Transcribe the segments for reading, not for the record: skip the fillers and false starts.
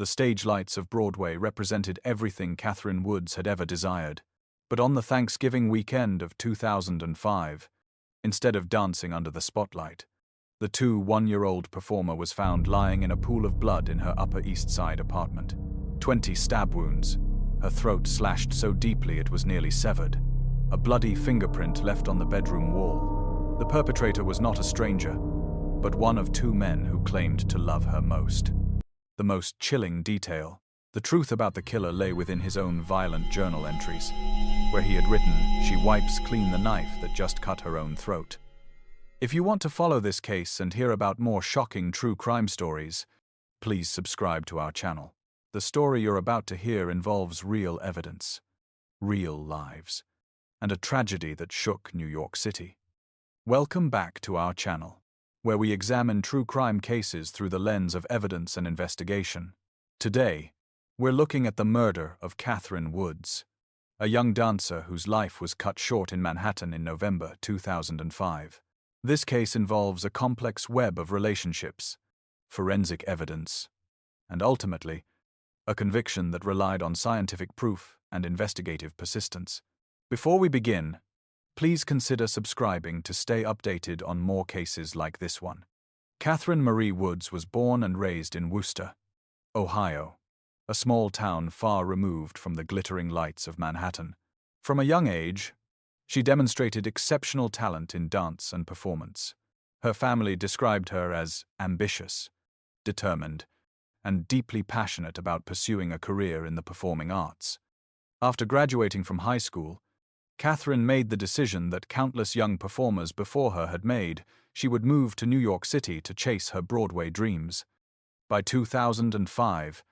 The stage lights of Broadway represented everything Catherine Woods had ever desired. But on the Thanksgiving weekend of 2005, instead of dancing under the spotlight, the 1-year-old performer was found lying in a pool of blood in her Upper East Side apartment. 20 stab wounds, her throat slashed so deeply it was nearly severed. A bloody fingerprint left on the bedroom wall. The perpetrator was not a stranger, but one of 2 men who claimed to love her most. The most chilling detail, the truth about the killer, lay within his own violent journal entries, where he had written, "She wipes clean the knife that just cut her own throat." If you want to follow this case and hear about more shocking true crime stories, please subscribe to our channel. The story you're about to hear involves real evidence, real lives, and a tragedy that shook New York City. Welcome back to our channel, where we examine true crime cases through the lens of evidence and investigation. Today, we're looking at the murder of Catherine Woods, a young dancer whose life was cut short in Manhattan in November 2005. This case involves a complex web of relationships, forensic evidence, and ultimately, a conviction that relied on scientific proof and investigative persistence. Before we begin, please consider subscribing to stay updated on more cases like this one. Catherine Marie Woods was born and raised in Worcester, Ohio, a small town far removed from the glittering lights of Manhattan. From a young age, she demonstrated exceptional talent in dance and performance. Her family described her as ambitious, determined, and deeply passionate about pursuing a career in the performing arts. After graduating from high school, Catherine made the decision that countless young performers before her had made. She would move to New York City to chase her Broadway dreams. By 2005,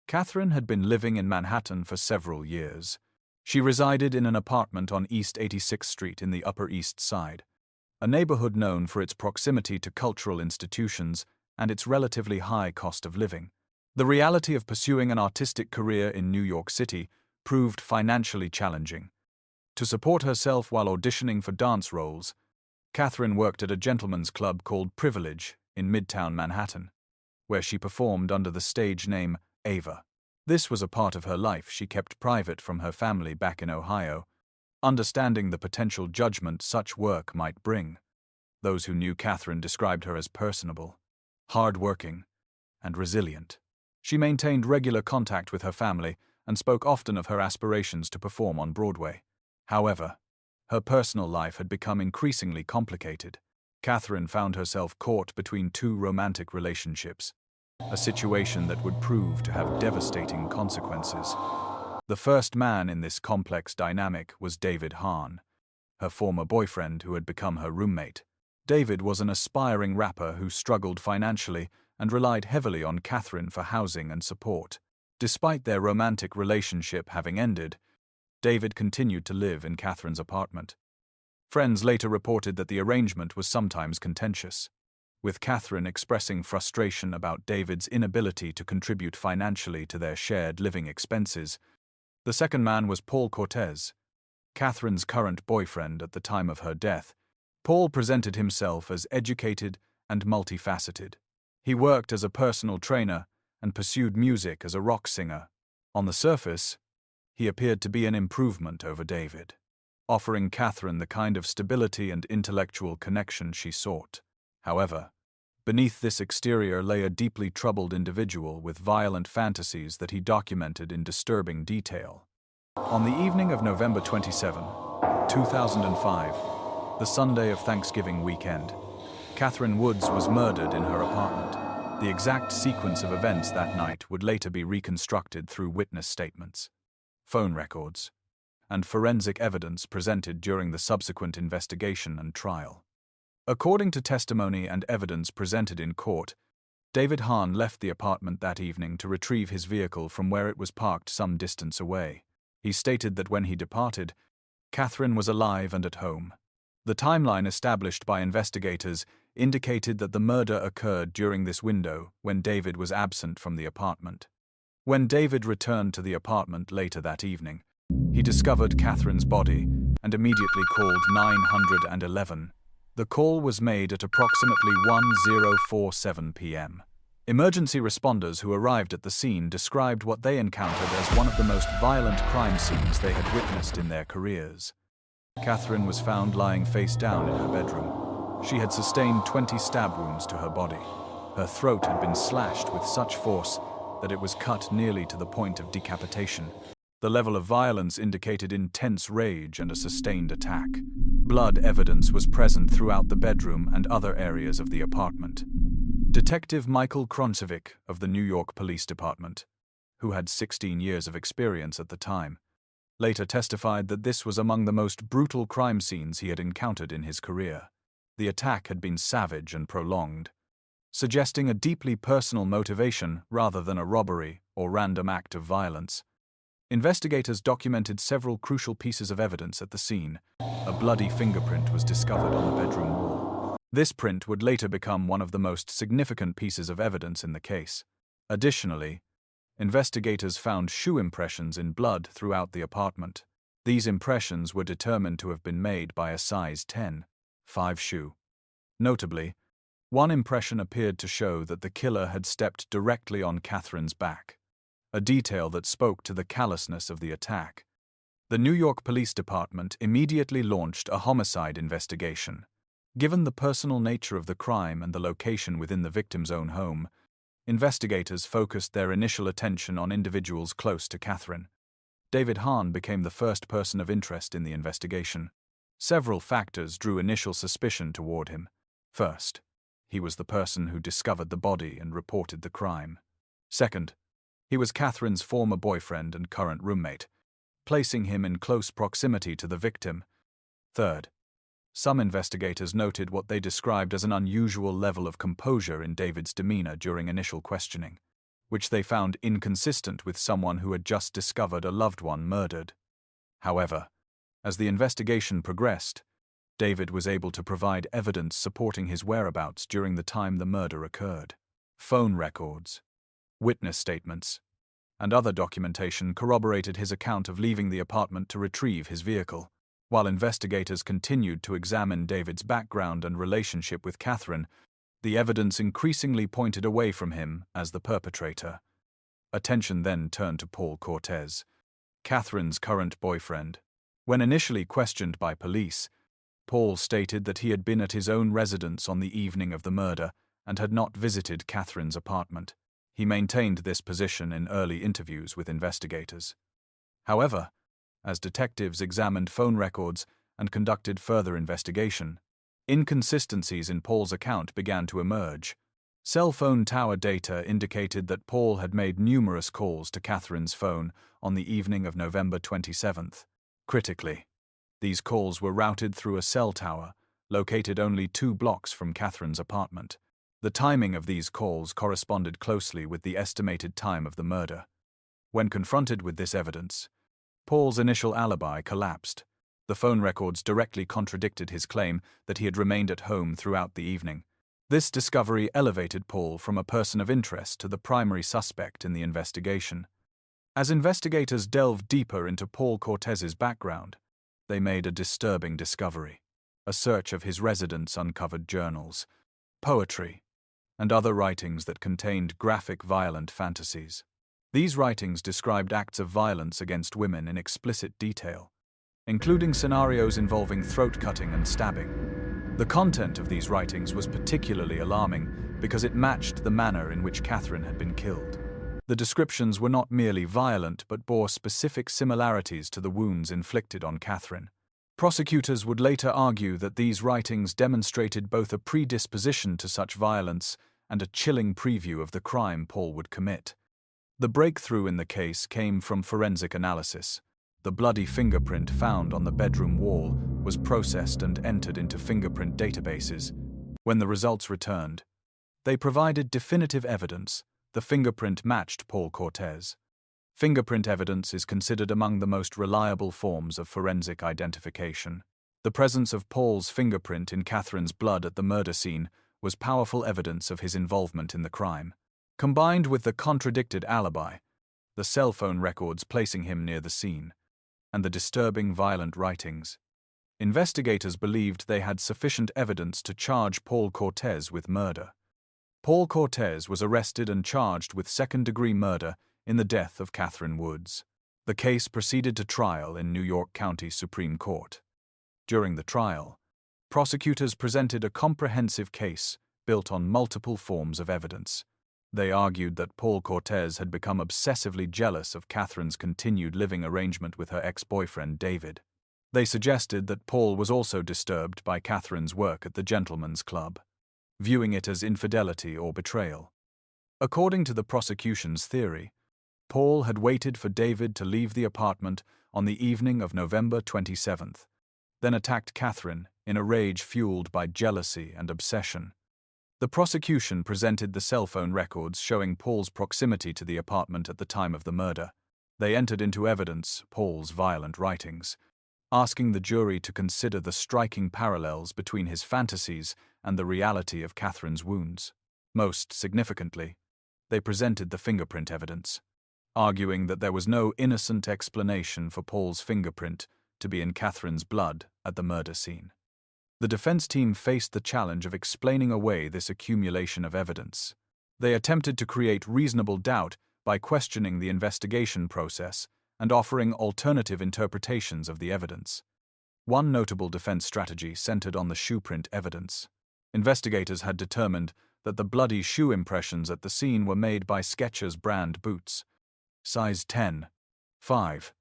Catherine had been living in Manhattan for several years. She resided in an apartment on East 86th Street in the Upper East Side, a neighborhood known for its proximity to cultural institutions and its relatively high cost of living. The reality of pursuing an artistic career in New York City proved financially challenging. To support herself while auditioning for dance roles, Catherine worked at a gentleman's club called Privilege in Midtown Manhattan, where she performed under the stage name Ava. This was a part of her life she kept private from her family back in Ohio, understanding the potential judgment such work might bring. Those who knew Catherine described her as personable, hard-working, and resilient. She maintained regular contact with her family and spoke often of her aspirations to perform on Broadway. However, her personal life had become increasingly complicated. Catherine found herself caught between 2 romantic relationships, a situation that would prove to have devastating consequences. The first man in this complex dynamic was David Hahn, her former boyfriend who had become her roommate. David was an aspiring rapper who struggled financially and relied heavily on Catherine for housing and support. Despite their romantic relationship having ended, David continued to live in Catherine's apartment. Friends later reported that the arrangement was sometimes contentious, with Catherine expressing frustration about David's inability to contribute financially to their shared living expenses. The second man was Paul Cortez, Catherine's current boyfriend at the time of her death. Paul presented himself as educated and multifaceted. He worked as a personal trainer and pursued music as a rock singer. On the surface, he appeared to be an improvement over David, offering Catherine the kind of stability and intellectual connection she sought. However, beneath this exterior lay a deeply troubled individual with violent fantasies that he documented in disturbing detail. On the evening of November 27, 2005, the Sunday of Thanksgiving weekend, Catherine Woods was murdered in her apartment. The exact sequence of events that night would later be reconstructed through witness statements, phone records, and forensic evidence presented during the subsequent investigation and trial. According to testimony and evidence presented in court, David Hahn left the apartment that evening to retrieve his vehicle from where it was parked some distance away. He stated that when he departed, Catherine was alive and at home. The timeline established by investigators indicated that the murder occurred during this window when David was absent from the apartment. When David returned to the apartment later that evening, he discovered Catherine's body and immediately called 911. The call was made at approximately 10:47 p.m. Emergency responders who arrived at the scene described what they encountered as one of the most violent crime scenes they had witnessed in their careers. Catherine was found lying face down in her bedroom. She had sustained 20 stab wounds to her body. Her throat had been slashed with such force that it was cut nearly to the point of decapitation. The level of violence indicated intense rage and a sustained attack. Blood evidence was present throughout the bedroom and other areas of the apartment. Detective Michael Kroncevic of the New York Police Department, who had 16 years of experience at the time, later testified that this was among the most brutal crime scenes he had encountered in his career. The attack had been savage and prolonged, suggesting a deeply personal motivation rather than a robbery or random act of violence. Investigators documented several crucial pieces of evidence at the scene. A bloody fingerprint was discovered on the bedroom wall. This print would later become one of the most significant pieces of evidence in the case. Additionally, investigators found shoe impressions in blood throughout the apartment. These impressions were determined to have been made by a size 10.5 shoe. Notably, one impression appeared to show that the killer had stepped directly on Catherine's back, a detail that spoke to the callousness of the attack. The New York Police Department immediately launched a homicide investigation. Given the personal nature of the crime and the location within the victim's own home, investigators focused their initial attention on individuals close to Catherine. David Hahn became the first person of interest in the investigation. Several factors drew initial suspicion toward him. First, he was the person who discovered the body and reported the crime. Second, he was Catherine's former boyfriend and current roommate, placing him in close proximity to the victim. Third, some investigators noted what they described as an unusual level of composure in David's demeanor during initial questioning, which they found inconsistent with someone who had just discovered a loved one murdered. However, as the investigation progressed, David was able to provide evidence supporting his whereabouts during the time the murder occurred. Phone records, witness statements, and other documentation corroborated his account of leaving the apartment to retrieve his vehicle. While investigators continued to examine David's background and relationship with Catherine, the evidence increasingly pointed away from him as the perpetrator. Attention then turned to Paul Cortez, Catherine's current boyfriend. When initially questioned by police, Paul stated that he had been at his own residence on the evening of the murder and had not visited Catherine's apartment. He maintained this position in early interviews with investigators. However, as detectives examined phone records and conducted further investigation, inconsistencies in Paul's account began to emerge. Cell phone tower data indicated that Paul had made numerous calls to Catherine's phone on the evening of November 27th. Critically, these calls were routed through a cell tower located only 2 blocks from Catherine's apartment. The timing of these calls corresponded closely with the estimated time of the murder. When confronted with this evidence, Paul's initial alibi collapsed. The phone records directly contradicted his claim that he had remained at home throughout the evening. This discovery elevated Paul from a person of interest to the primary suspect in the investigation. As investigators delved deeper into Paul Cortez's background, they made a disturbing discovery. A search of his residence uncovered journals, poetry, and other writings that contained graphic, violent fantasies. These writings described acts of violence against women in explicit detail, including scenarios involving throat-cutting and stabbing. The content of these writings was particularly alarming because it matched the manner in which Catherine had been killed. The descriptions were not merely violent but bore specific similarities to the wounds inflicted on Catherine. Prosecutors would later argue that these writings demonstrated both a predisposition to such violence and a chilling preview of the crime Paul would commit. The breakthrough in the case came from forensic analysis. The bloody fingerprint found on the bedroom wall was processed and entered into fingerprint databases. When the results returned, they provided definitive evidence. The fingerprint matched Paul Cortez. Fingerprint evidence is considered among the most reliable forms of forensic identification. The presence of Paul's fingerprint in Catherine's blood at the murder scene was powerful evidence of his involvement in the crime. Combined with the contradicted alibi, the cell phone records placing him near the scene, and the disturbing violent writings, investigators believed they had sufficient evidence to charge Paul Cortez with murder. Paul Cortez was arrested and charged with second-degree murder in the death of Catherine Woods. The case proceeded to trial in New York County Supreme Court. During the trial, prosecutors presented a comprehensive case built on multiple forms of evidence. They argued that Paul Cortez had become obsessively jealous of Catherine's continued living arrangement with her ex-boyfriend David. They suggested that Paul was also disturbed by Catherine's work at the Gentlemen's Club, viewing it as infidelity or betrayal. According to the prosecution's theory, Paul had waited for David to leave the apartment on the evening of November 27th, then attacked Catherine in a rage fueled by jealousy and obsession. The prosecution presented the cell phone records showing Paul's proximity to the apartment at the time of the murder. They entered into evidence Paul's violent writings, asking the jury to consider the striking parallels between his fantasies and the reality of Catherine's wounds. Most significantly, they presented the fingerprint evidence, arguing that there was no innocent explanation for Paul's fingerprint to be in Catherine's blood at the murder scene. The defense team faced the challenge of explaining away this accumulation of evidence. They attempted to create reasonable doubt by questioning the investigation process and offering alternative interpretations of the evidence. One notable defense strategy centered on the shoeprint evidence. Investigators had determined that the bloody shoe impressions at the scene were made by Skechers brand boots, size 10, 5.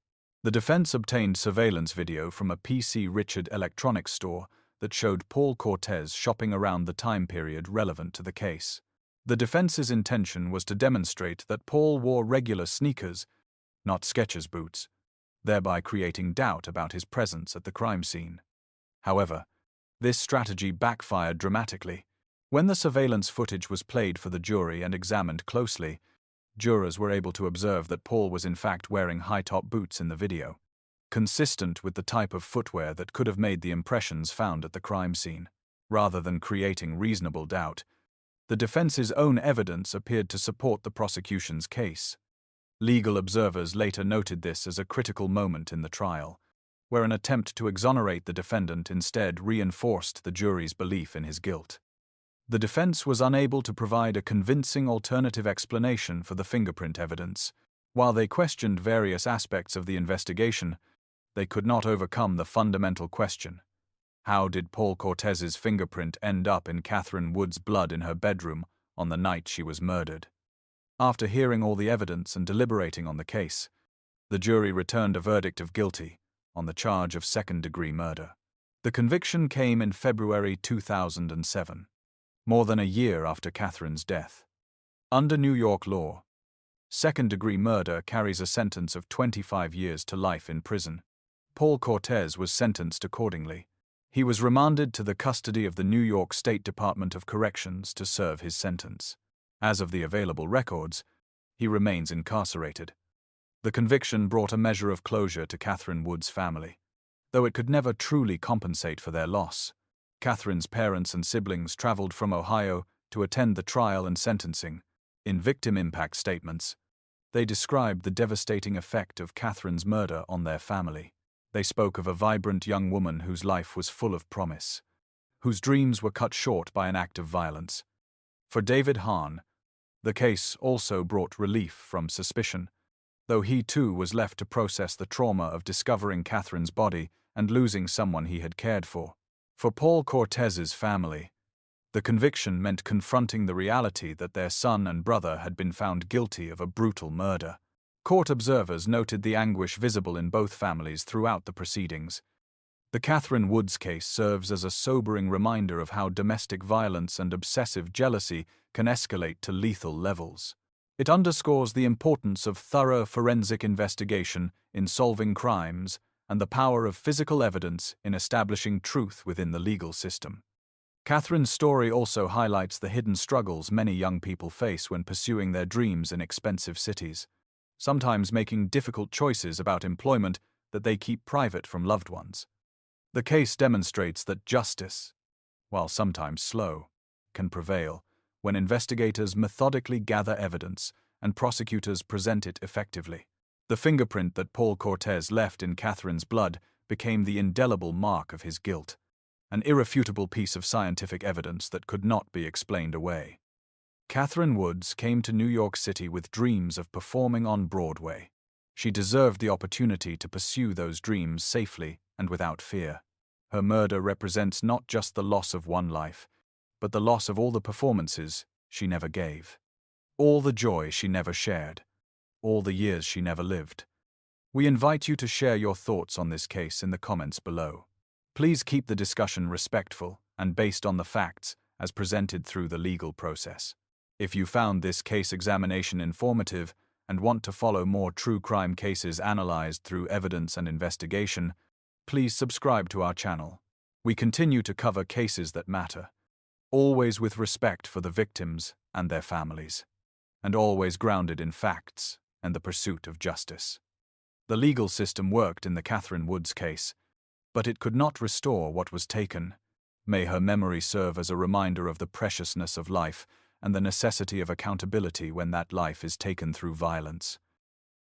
The defense obtained surveillance video from a P.C. Richard electronics store that showed Paul Cortez shopping around the time period relevant to the case. The defense's intention was to demonstrate that Paul wore regular sneakers, not Skechers boots, thereby creating doubt about his presence at the crime scene. However, this strategy backfired dramatically. When the surveillance footage was played for the jury and examined closely, jurors were able to observe that Paul was in fact wearing high-top boots in the video, consistent with the type of footwear that could have made the impressions found at the crime scene. Rather than creating reasonable doubt, the defense's own evidence appeared to support the prosecution's case. Legal observers later noted this as a critical moment in the trial, where an attempt to exonerate the defendant instead reinforced the jury's belief in his guilt. The defense was unable to provide a convincing alternative explanation for the fingerprint evidence. While they questioned various aspects of the investigation, they could not overcome the fundamental question: how did Paul Cortez's fingerprint end up in Catherine Woods' blood in her bedroom on the night she was murdered? After hearing all the evidence and deliberating on the case, the jury returned a verdict of guilty on the charge of second-degree murder. The conviction came in February 2007, more than a year after Catherine's death. Under New York law, second-degree murder carries a sentence of 25 years to life in prison. Paul Cortez was sentenced accordingly. He was remanded to the custody of the New York State Department of Corrections to serve his sentence. As of the available records, he remains incarcerated. The conviction brought a measure of closure to Catherine Woods' family, though it could never truly compensate for their loss. Catherine's parents and siblings traveled from Ohio to attend the trial and sentencing. In victim impact statements, they described the devastating effect of Catherine's murder on their family. They spoke of a vibrant young woman whose life was full of promise, whose dreams were cut short by an act of violence. For David Hahn, the case also brought relief from suspicion, though he too was left to process the trauma of discovering Catherine's body and losing someone he had cared for. For Paul Cortez's family, the conviction meant confronting the reality that their son and brother had been found guilty of a brutal murder. Court observers noted the anguish visible in both families throughout the proceedings. The Catherine Woods case serves as a sobering reminder of how domestic violence and obsessive jealousy can escalate to lethal levels. It underscores the importance of thorough forensic investigation in solving crimes and the power of physical evidence in establishing truth within the legal system. Catherine's story also highlights the hidden struggles many young people face when pursuing their dreams in expensive cities, sometimes making difficult choices about employment that they keep private from loved ones. The case demonstrates that justice, while sometimes slow, can prevail when investigators methodically gather evidence and prosecutors present it effectively. The fingerprint that Paul Cortez left in Catherine's blood became the indelible mark of his guilt, an irrefutable piece of scientific evidence that could not be explained away. Catherine Woods came to New York City with dreams of performing on Broadway. She deserved the opportunity to pursue those dreams safely and without fear. Her murder represents not just the loss of one life, but the loss of all the performances she never gave, all the joy she never shared, all the years she never lived. We invite you to share your thoughts on this case in the comments below. Please keep the discussion respectful and based on the facts as presented through the legal process. If you found this case examination informative and want to follow more true crime cases analyzed through evidence and investigation, please subscribe to our channel. We continue to cover cases that matter, always with respect for the victims and their families, and always grounded in facts and the pursuit of justice. The legal system worked in the Catherine Woods case, but it could not restore what was taken. May her memory serve as a reminder of the preciousness of life and the necessity of accountability when that life is taken through violence.